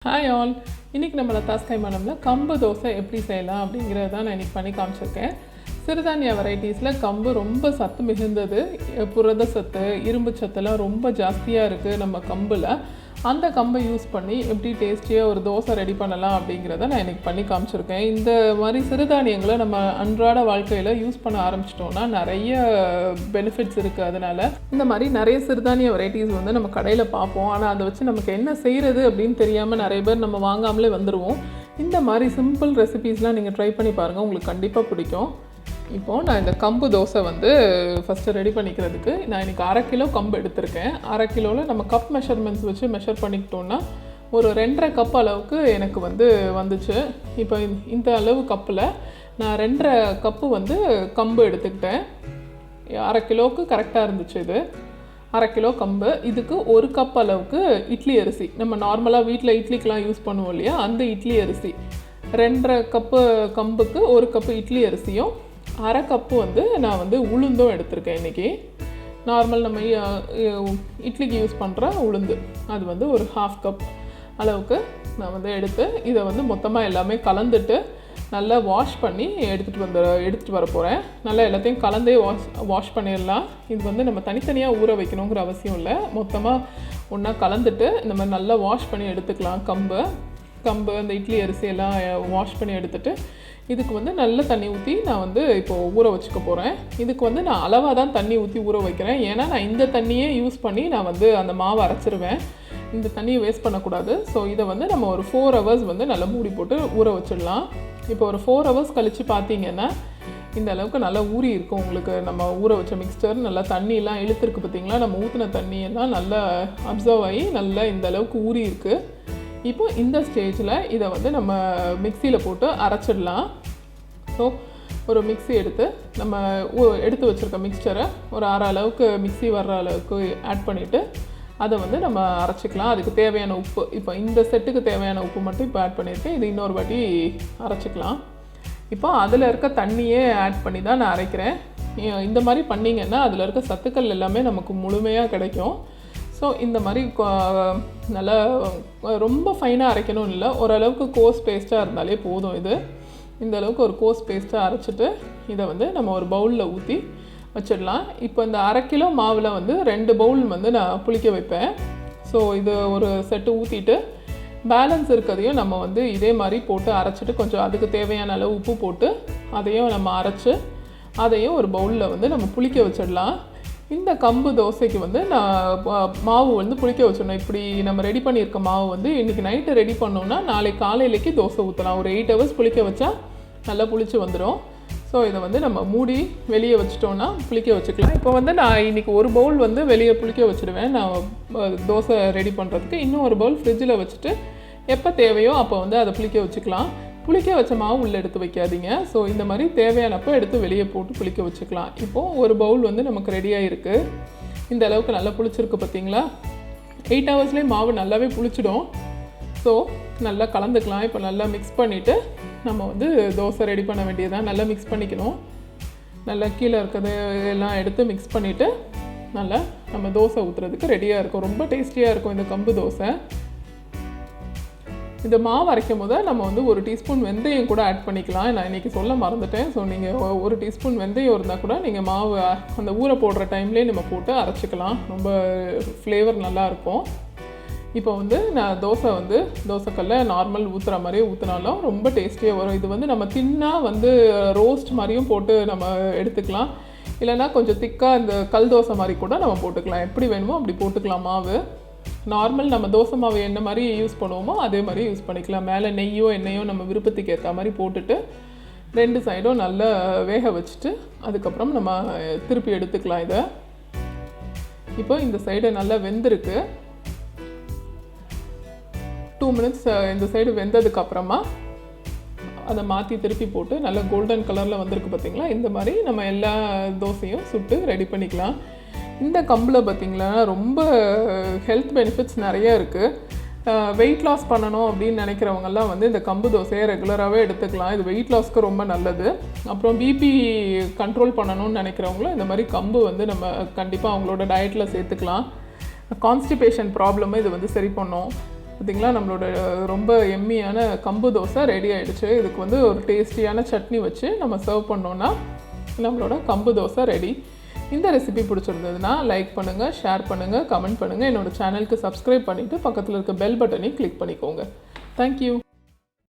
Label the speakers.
Speaker 1: Hi all, இன்றைக்கி நம்ம லதாஸ் கைமானமில் கம்பு தோசை எப்படி செய்யலாம் அப்படிங்கிறத தான் நான் இன்றைக்கி பண்ணி காமிச்சிருக்கேன். சிறுதானிய வெரைட்டிஸில் கம்பு ரொம்ப சத்து மிகுந்தது. புரத சத்து, இரும்பு சத்துலாம் ரொம்ப ஜாஸ்தியாக இருக்குது நம்ம கம்பில். அந்த கம்பை யூஸ் பண்ணி எப்படி டேஸ்டியாக ஒரு தோசை ரெடி பண்ணலாம் அப்படிங்கிறத நான் இன்றைக்கி பண்ணி காமிச்சிருக்கேன். இந்த மாதிரி சிறுதானியங்களை நம்ம அன்றாட வாழ்க்கையில் யூஸ் பண்ண ஆரம்பிச்சிட்டோன்னா நிறைய பெனிஃபிட்ஸ் இருக்குது. அதனால் இந்த மாதிரி நிறைய சிறுதானிய வெரைட்டிஸ் வந்து நம்ம கடையில் பார்ப்போம். ஆனால் அதை வச்சு நமக்கு என்ன செய்கிறது அப்படின்னு தெரியாமல் நிறைய பேர் நம்ம வாங்காமலே வந்துடுவோம். இந்த மாதிரி சிம்பிள் ரெசிபீஸ்லாம் நீங்கள் ட்ரை பண்ணி பாருங்கள், உங்களுக்கு கண்டிப்பாக பிடிக்கும். இப்போது நான் இந்த கம்பு தோசை வந்து ஃபஸ்ட்டு ரெடி பண்ணிக்கிறதுக்கு நான் இன்றைக்கி 1/2 கிலோ கம்பு எடுத்திருக்கேன். 1/2 கிலோவில் நம்ம கப் மெஷர்மெண்ட்ஸ் வச்சு மெஷர் பண்ணிக்கிட்டோன்னா ஒரு 2.5 கப் அளவுக்கு எனக்கு வந்துச்சு. இப்போ இந்த அளவு கப்பில் நான் 2.5 கப்பு கம்பு எடுத்துக்கிட்டேன். 1/2 கிலோவுக்கு கரெக்டாக இருந்துச்சு. இது 1/2 கிலோ கம்பு. இதுக்கு 1 கப் அளவுக்கு இட்லி அரிசி, நம்ம நார்மலாக வீட்டில் இட்லிக்கெலாம் யூஸ் பண்ணுவோம் இல்லையா, அந்த இட்லி அரிசி. 2.5 கப்பு கம்புக்கு 1 கப்பு இட்லி அரிசியும் 1/2 கப்பு நான் உளுந்தும் எடுத்திருக்கேன். இன்றைக்கி நார்மல் நம்ம இட்லிக்கு யூஸ் பண்ணுற உளுந்து, அது ஒரு 1/2 கப் அளவுக்கு நான் எடுத்து இதை மொத்தமாக எல்லாமே கலந்துட்டு நல்லா வாஷ் பண்ணி எடுத்துகிட்டு வர போகிறேன். நல்லா எல்லாத்தையும் கலந்தே வாஷ் பண்ணிடலாம். இது நம்ம தனித்தனியாக ஊற வைக்கணுங்கிற அவசியம் இல்லை. மொத்தமாக ஒன்றா கலந்துட்டு இந்த மாதிரி நல்லா வாஷ் பண்ணி எடுத்துக்கலாம். கம்பு அந்த இட்லி அரிசியெல்லாம் வாஷ் பண்ணி எடுத்துகிட்டு இதுக்கு நல்ல தண்ணி ஊற்றி நான் இப்போது ஊற வச்சுக்க போகிறேன். இதுக்கு நான் அளவாக தான் தண்ணி ஊற்றி ஊற வைக்கிறேன். ஏன்னா நான் இந்த தண்ணியே யூஸ் பண்ணி நான் அந்த மாவை அரைச்சிருவேன். இந்த தண்ணியை வேஸ்ட் பண்ணக்கூடாது. ஸோ இதை நம்ம ஒரு 4 ஹவர்ஸ் நல்லா மூடி போட்டு ஊற வச்சிடலாம். இப்போ ஒரு 4 ஹவர்ஸ் கழித்து பார்த்தீங்கன்னா இந்த அளவுக்கு நல்லா ஊறி இருக்கும். உங்களுக்கு நம்ம ஊற வச்ச மிக்ஸ்டர் நல்லா தண்ணியெல்லாம் இழுத்துருக்கு பார்த்தீங்களா, நம்ம ஊற்றின தண்ணியெல்லாம் நல்லா அப்சர்வ் ஆகி நல்லா இந்த அளவுக்கு ஊறி இருக்குது. இப்போ இந்த ஸ்டேஜில் இதை நம்ம மிக்சியில் போட்டு அரைச்சிடலாம். ஸோ ஒரு மிக்ஸி எடுத்து நம்ம எடுத்து வச்சுருக்க மிக்சரை ஒரு 1/2 அளவுக்கு மிக்ஸி வர்ற அளவுக்கு ஆட் பண்ணிவிட்டு அதை நம்ம அரைச்சிக்கலாம். அதுக்கு தேவையான உப்பு, இப்போ இந்த செட்டுக்கு தேவையான உப்பு மட்டும் இப்போ ஆட் பண்ணியிருக்கேன். இது இன்னொரு வாட்டி அரைச்சிக்கலாம். இப்போ அதில் இருக்க தண்ணியே ஆட் பண்ணி தான் நான் அரைக்கிறேன். இந்த மாதிரி பண்ணிங்கன்னா அதில் இருக்க சத்துக்கள் எல்லாமே நமக்கு முழுமையாக கிடைக்கும். ஸோ இந்த மாதிரி நல்லா ரொம்ப ஃபைனாக அரைக்கணும் இல்லை, ஓரளவுக்கு கோஸ் பேஸ்ட்டாக இருந்தாலே போதும். இந்த அளவுக்கு ஒரு கோஸ் பேஸ்ட்டாக அரைச்சிட்டு இதை நம்ம ஒரு பவுலில் ஊற்றி வச்சிடலாம். இப்போ இந்த 1/2 கிலோ மாவில் 2 பவுல் நான் புளிக்க வைப்பேன். ஸோ இது ஒரு செட்டு ஊற்றிட்டு பேலன்ஸ் இருக்கிறதையும் நம்ம இதே மாதிரி போட்டு அரைச்சிட்டு கொஞ்சம் அதுக்கு தேவையான அளவு உப்பு போட்டு அதையும் நம்ம அரைச்சி அதையும் ஒரு பவுலில் நம்ம புளிக்க வச்சிடலாம். இந்த கம்பு தோசைக்கு நான் மாவு புளிக்க வச்சிடணும். இப்படி நம்ம ரெடி பண்ணியிருக்க மாவு இன்றைக்கி நைட்டு ரெடி பண்ணோன்னா நாளைக்கு காலையிலேக்கு தோசை ஊற்றலாம். ஒரு 8 ஹவர்ஸ் புளிக்க வச்சா நல்லா புளிச்சு வந்துடும். ஸோ இதை நம்ம மூடி வெளியே வச்சிட்டோன்னா புளிக்க வச்சுக்கலாம். இப்போ நான் இன்றைக்கி ஒரு பவுல் வெளியே புளிக்க வச்சுடுவேன். நான் தோசை ரெடி பண்ணுறதுக்கு இன்னும் ஒரு பவுல் ஃப்ரிட்ஜில் வச்சுட்டு எப்போ தேவையோ அப்போ அதை புளிக்க வச்சுக்கலாம். புளிக்க வச்ச மாவு உள்ளே எடுத்து வைக்காதீங்க. ஸோ இந்த மாதிரி தேவையானப்போ எடுத்து வெளியே போட்டு புளிக்க வச்சுக்கலாம். இப்போது ஒரு பவுல் நமக்கு ரெடியாக இருக்குது. இந்த அளவுக்கு நல்லா புளிச்சிருக்கு பார்த்தீங்களா. 8 ஹவர்ஸ்லேயே மாவு நல்லாவே புளிச்சிடும். ஸோ நல்லா கலந்துக்கலாம். இப்போ நல்லா மிக்ஸ் பண்ணிவிட்டு நம்ம தோசை ரெடி பண்ண வேண்டியதான். நல்லா மிக்ஸ் பண்ணிக்கணும். நல்லா கீழே இருக்கிறது எல்லாம் எடுத்து மிக்ஸ் பண்ணிவிட்டு நல்லா நம்ம தோசை ஊற்றுறதுக்கு ரெடியாக இருக்கும். ரொம்ப டேஸ்டியாக இருக்கும் இந்த கம்பு தோசை. இந்த மாவு அரைக்கும் போது நம்ம 1 டீஸ்பூன் வெந்தயம் கூட ஆட் பண்ணிக்கலாம். நான் இன்றைக்கி சொல்ல மறந்துட்டேன். ஸோ நீங்கள் 1 டீஸ்பூன் வெந்தயம் இருந்தால் கூட நீங்கள் மாவு அந்த ஊற போடுற டைம்லேயே நம்ம போட்டு அரைச்சிக்கலாம். ரொம்ப ஃப்ளேவர் நல்லாயிருக்கும். இப்போ நான் தோசைக்கல்ல நார்மல் ஊற்றுற மாதிரியே ஊற்றினாலும் ரொம்ப டேஸ்டியாக வரும். இது நம்ம தின்னாக ரோஸ்ட் மாதிரியும் போட்டு நம்ம எடுத்துக்கலாம். இல்லைனா கொஞ்சம் திக்காக இந்த கல் தோசை மாதிரி கூட நம்ம போட்டுக்கலாம். எப்படி வேணுமோ அப்படி போட்டுக்கலாம். மாவு நார்மல் நம்ம தோசை மாவு என்ன மாதிரி யூஸ் பண்ணுவோமோ அதே மாதிரி யூஸ் பண்ணிக்கலாம். மேலே நெய்யோ எண்ணெயோ நம்ம விருப்பத்துக்கு ஏற்ற மாதிரி போட்டுட்டு 2 சைடும் நல்லா வேக வச்சுட்டு அதுக்கப்புறம் நம்ம திருப்பி எடுத்துக்கலாம். இதை இப்போ இந்த சைடு நல்லா வெந்திருக்கு. 2 மினிட்ஸ் இந்த சைடு வெந்ததுக்கப்புறமா அதை மாற்றி திருப்பி போட்டு நல்லா கோல்டன் கலரில் வந்திருக்கு பார்த்தீங்களா. இந்த மாதிரி நம்ம எல்லா தோசையும் சுட்டு ரெடி பண்ணிக்கலாம். இந்த கம்பில் பார்த்திங்களா ரொம்ப ஹெல்த் பெனிஃபிட்ஸ் நிறைய இருக்குது. வெயிட் லாஸ் பண்ணணும் அப்படின்னு நினைக்கிறவங்கெல்லாம் இந்த கம்பு தோசையை ரெகுலராகவே எடுத்துக்கலாம். இது வெயிட் லாஸ்க்கு ரொம்ப நல்லது. அப்புறம் பிபி கண்ட்ரோல் பண்ணணும்னு நினைக்கிறவங்களும் இந்த மாதிரி கம்பு நம்ம கண்டிப்பாக அவங்களோட டயட்டில் சேர்த்துக்கலாம். கான்ஸ்டிபேஷன் ப்ராப்ளமை இது சரி பண்ணும். பார்த்திங்களா நம்மளோட ரொம்ப எம்மியான கம்பு தோசை ரெடி ஆகிடுச்சு. இதுக்கு வந்து ஒரு டேஸ்டியான சட்னி வச்சு நம்ம சர்வ் பண்ணோன்னா நம்மளோட கம்பு தோசை ரெடி. இந்த ரெசிபி பிடிச்சிருந்ததுன்னா லைக் பண்ணுங்கள், ஷேர் பண்ணுங்கள், கமெண்ட் பண்ணுங்கள். என்னோடய சேனலுக்கு சப்ஸ்கிரைப் பண்ணிவிட்டு பக்கத்தில் இருக்க பெல் பட்டனையும் கிளிக் பண்ணிக்கோங்க. தேங்க்யூ.